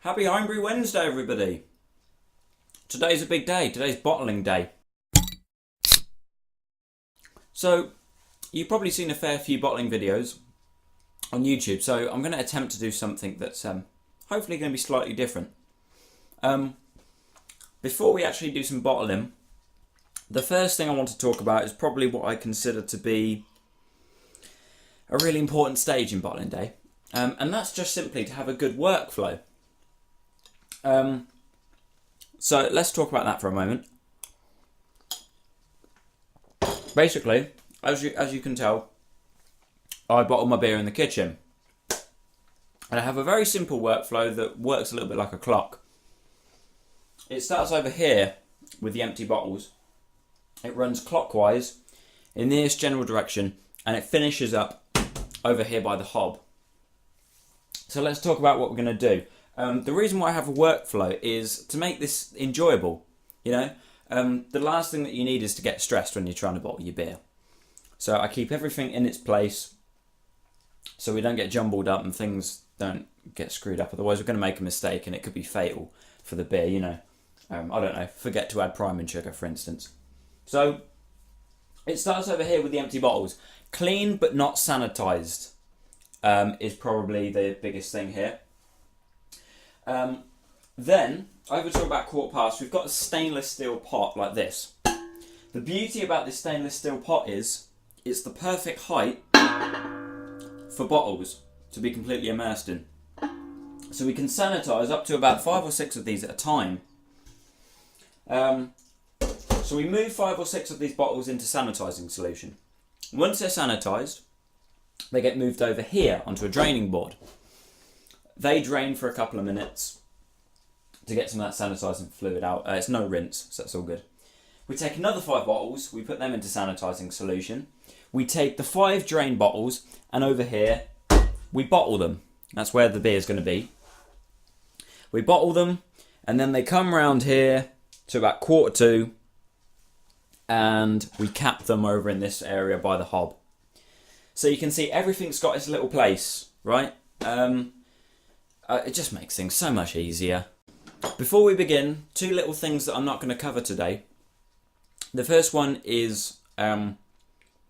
Happy Homebrew Wednesday, everybody. Today's a big day. Today's bottling day. So, you've probably seen a fair few bottling videos on YouTube, so I'm going to attempt to do something that's hopefully going to be slightly different. Before we actually do some bottling, the first thing I want to talk about is probably what I consider to be a really important stage in bottling day, and that's just simply to have a good workflow. So let's talk about that for a moment. Basically, as you can tell, I bottle my beer in the kitchen. And I have a very simple workflow that works a little bit like a clock. It starts over here with the empty bottles. It runs clockwise in this general direction, and it finishes up over here by the hob. So let's talk about what we're going to do. The reason why I have a workflow is to make this enjoyable. The last thing that you need is to get stressed when you're trying to bottle your beer. So I keep everything in its place so we don't get jumbled up and things don't get screwed up. Otherwise we're going to make a mistake and it could be fatal for the beer, I don't know, forget to add priming sugar, for instance. So it starts over here with the empty bottles. Clean but not sanitized is probably the biggest thing here. Then, over to about quarter past, we've got a stainless steel pot like this. The beauty about this stainless steel pot is it's the perfect height for bottles to be completely immersed in. So we can sanitize up to about 5 or 6 of these at a time. So we move 5 or 6 of these bottles into sanitizing solution. Once they're sanitized, they get moved over here onto a draining board. They drain for a couple of minutes to get some of that sanitizing fluid out. It's no rinse, so that's all good. We take another 5 bottles, we put them into sanitizing solution. We take the 5 drain bottles, and over here, we bottle them. That's where the beer is going to be. We bottle them, and then they come round here to about 1:45, and we cap them over in this area by the hob. So you can see everything's got its little place, right? It just makes things so much easier. Before we begin, 2 little things that I'm not going to cover today. The first one is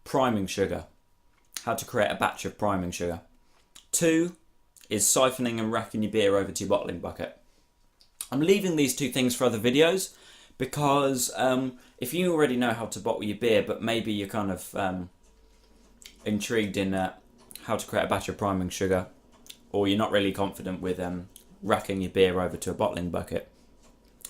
priming sugar. How to create a batch of priming sugar. 2 is siphoning and racking your beer over to your bottling bucket. I'm leaving these 2 things for other videos because if you already know how to bottle your beer, but maybe you're kind of intrigued in how to create a batch of priming sugar, or you're not really confident with racking your beer over to a bottling bucket,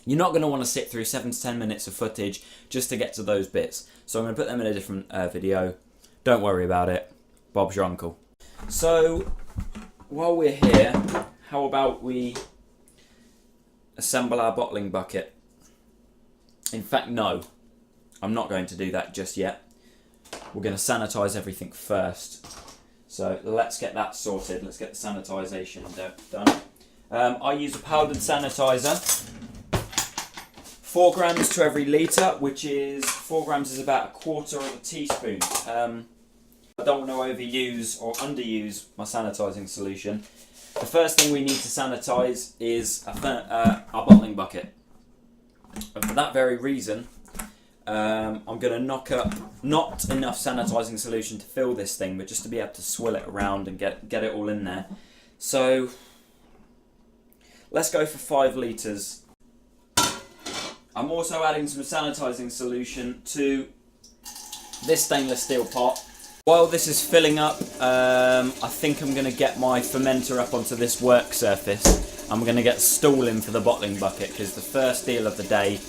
you're not going to want to sit through 7 to 10 minutes of footage just to get to those bits. So I'm going to put them in a different video. Don't worry about it. Bob's your uncle. So while we're here, how about we assemble our bottling bucket? In fact, no. I'm not going to do that just yet. We're going to sanitize everything first. So let's get that sorted. Let's get the sanitisation done. I use a powdered sanitizer. 4 grams to every litre, which is 4 grams is about 1/4 of a teaspoon. I don't want to overuse or underuse my sanitising solution. The first thing we need to sanitise is our bottling bucket. And for that very reason, I'm going to knock up not enough sanitising solution to fill this thing, but just to be able to swill it around and get it all in there. So let's go for 5 litres. I'm also adding some sanitising solution to this stainless steel pot. While this is filling up, I think I'm going to get my fermenter up onto this work surface. I'm going to get stool in for the bottling bucket because the first deal of the day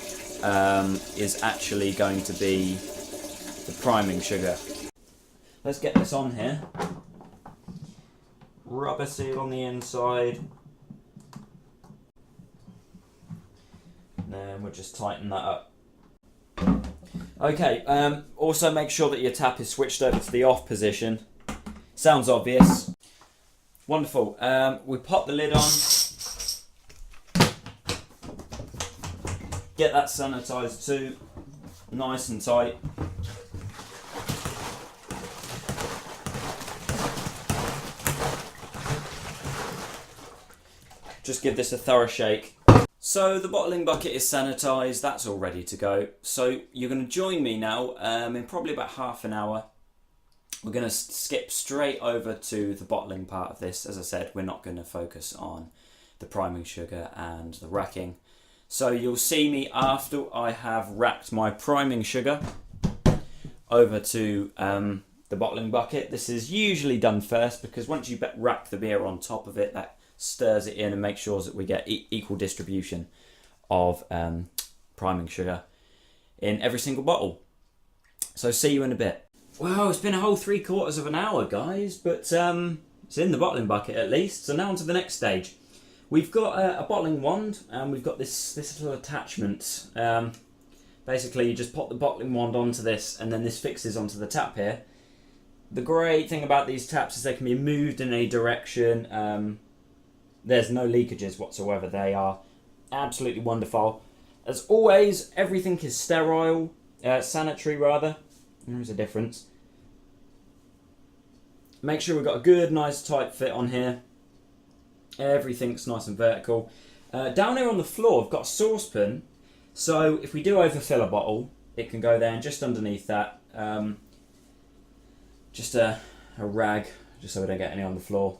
is actually going to be the priming sugar. Let's get this on here. Rubber seal on the inside. Then we'll just tighten that up. Okay, also make sure that your tap is switched over to the off position. Sounds obvious. Wonderful. We pop the lid on. Get that sanitised too, nice and tight. just give this a thorough shake. So the bottling bucket is sanitised, that's all ready to go. So you're going to join me now in probably about half an hour. We're going to skip straight over to the bottling part of this. As I said, we're not going to focus on the priming sugar and the racking. So you'll see me after I have racked my priming sugar over to the bottling bucket. This is usually done first because once you rack the beer on top of it, that stirs it in and makes sure that we get equal distribution of priming sugar in every single bottle. So see you in a bit. Well, it's been a whole 3/4 of an hour, guys, but it's in the bottling bucket at least. So now on to the next stage. We've got a bottling wand and we've got this little attachment. Basically, you just pop the bottling wand onto this and then this fixes onto the tap here. The great thing about these taps is they can be moved in any direction. There's no leakages whatsoever. They are absolutely wonderful. As always, everything is sterile, sanitary rather. There is a difference. Make sure we've got a good, nice, tight fit on here. Everything's nice and vertical. Down here on the floor, I've got a saucepan. So if we do overfill a bottle, it can go there, and just underneath that, just a rag, just so we don't get any on the floor.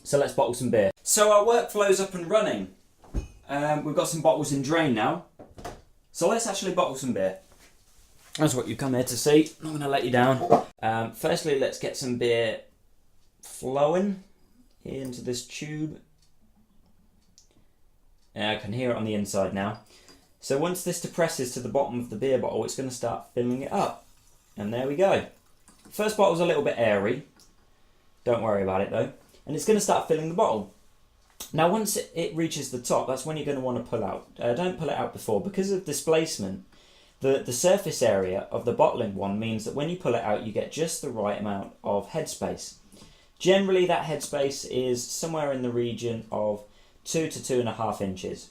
So let's bottle some beer. So our workflow's up and running. We've got some bottles in drain now. So let's actually bottle some beer. That's what you come here to see. I'm not going to let you down. Firstly, let's get some beer flowing into this tube. I can hear it on the inside now. So once this depresses to the bottom of the beer bottle, it's going to start filling it up. And there we go. First bottle's a little bit airy. Don't worry about it though. And it's going to start filling the bottle. Now once it reaches the top, that's when you're going to want to pull out. Don't pull it out before. Because of displacement, the surface area of the bottling one means that when you pull it out, you get just the right amount of headspace. Generally, that headspace is somewhere in the region of 2 to 2.5 inches.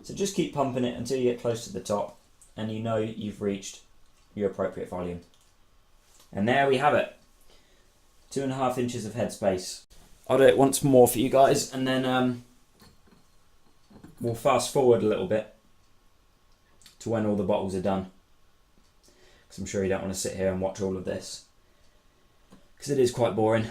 So just keep pumping it until you get close to the top and you know you've reached your appropriate volume. And there we have it. 2.5 inches of headspace. I'll do it once more for you guys and then we'll fast forward a little bit to when all the bottles are done. Because I'm sure you don't want to sit here and watch all of this. Because it is quite boring.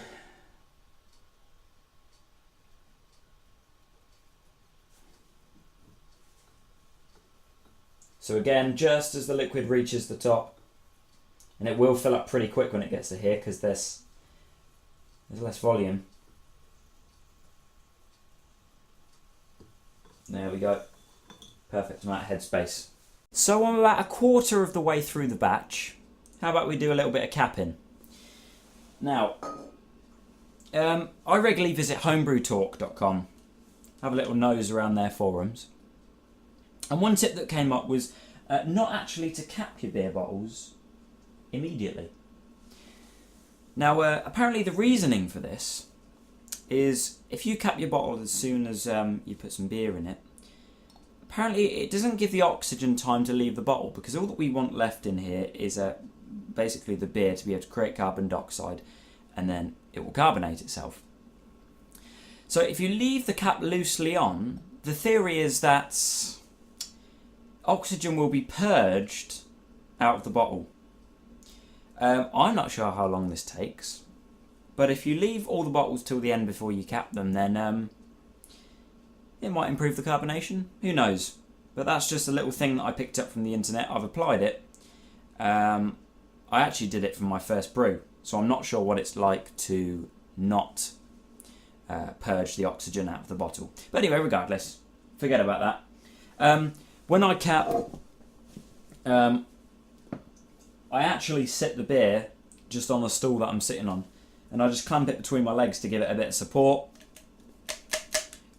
So again, just as the liquid reaches the top, and it will fill up pretty quick when it gets to here because there's less volume. There we go. Perfect amount of headspace. So I'm about 1/4 of the way through the batch. How about we do a little bit of capping? Now, I regularly visit homebrewtalk.com. Have a little nose around their forums. And one tip that came up was not actually to cap your beer bottles immediately. Now, apparently the reasoning for this is if you cap your bottle as soon as you put some beer in it, apparently it doesn't give the oxygen time to leave the bottle because all that we want left in here is basically the beer to be able to create carbon dioxide and then it will carbonate itself. So if you leave the cap loosely on, the theory is that oxygen will be purged out of the bottle. I'm not sure how long this takes, but if you leave all the bottles till the end before you cap them, then it might improve the carbonation. Who knows? But that's just a little thing that I picked up from the internet. I've applied it. I actually did it for my first brew, so I'm not sure what it's like to not purge the oxygen out of the bottle. But anyway, regardless, forget about that. When I cap, I actually sit the beer just on the stool that I'm sitting on, and I just clamp it between my legs to give it a bit of support.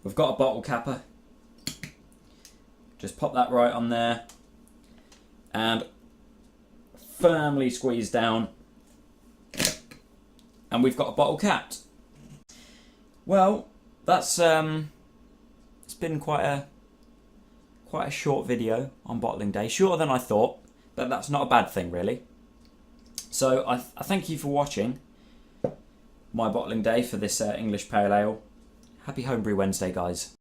We've got a bottle capper. Just pop that right on there and firmly squeeze down, and we've got a bottle capped. Well, that's it's been quite a short video on bottling day, shorter than I thought, but that's not a bad thing really. So I thank you for watching my bottling day for this English Pale Ale. Happy Homebrew Wednesday, guys.